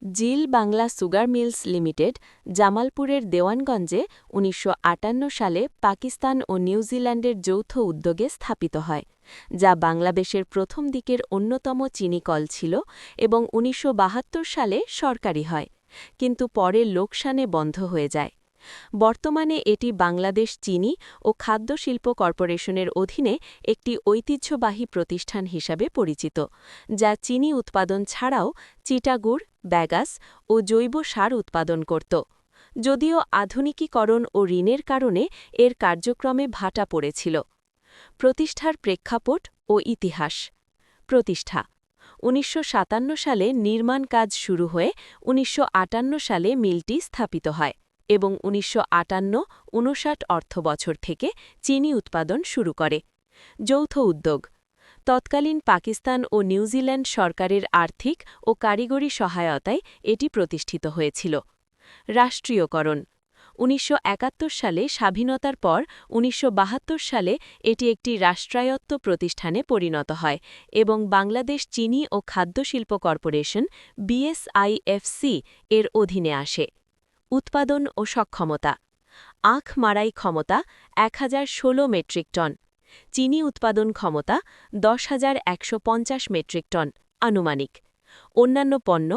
জিল Bangla sugar mills limited জামালপুরের দেওয়ানগঞ্জে ১৯৫৮ সালে পাকিস্তান ও নিউজিল্যান্ডের যৌথ উদ্যোগে স্থাপিত হয়, যা বাংলাদেশের প্রথম দিকের অন্যতম চিনি কল ছিল এবং ১৯৭২ সালে সরকারি হয়, কিন্তু পরে লোকসানে বন্ধ হয়ে যায়। বর্তমানে এটি বাংলাদেশ চিনি ও খাদ্য শিল্প কর্পোরেশনের অধীনে একটি ঐতিহ্যবাহী প্রতিষ্ঠান হিসাবে পরিচিত, যা চিনি উৎপাদন ছাড়াও চিটাগুড়, ব্যাগাস ও জৈব সার উৎপাদন করত। যদিও আধুনিকীকরণ ও ঋণের কারণে এর কার্যক্রমে ভাটা পড়েছিল। প্রতিষ্ঠার প্রেক্ষাপট ও ইতিহাস। প্রতিষ্ঠা ১৯৫৭ সালে নির্মাণ কাজ শুরু হয়ে ১৯৫৮ সালে মিলটি স্থাপিত হয় এবং ১৯৫৮-৫৯ অর্থবছর থেকে চিনি উৎপাদন শুরু করে। যৌথ উদ্যোগ। তৎকালীন পাকিস্তান ও নিউজিল্যান্ড সরকারের আর্থিক ও কারিগরি সহায়তায় এটি প্রতিষ্ঠিত হয়েছিল। রাষ্ট্রীয়করণ। ১৯৭১ সালে স্বাধীনতার পর ১৯৭২ সালে এটি একটি রাষ্ট্রায়ত্ত প্রতিষ্ঠানে পরিণত হয় এবং বাংলাদেশ চিনি ও খাদ্য শিল্প কর্পোরেশন বিএসআইএফসি এর অধীনে আসে। উৎপাদন ও সক্ষমতা। আখ মাড়াই ক্ষমতা ১০১৬ মেট্রিক টন। চিনি উৎপাদন ক্ষমতা ১০,১৫০ মেট্রিক টন আনুমানিক। অন্যান্য পণ্য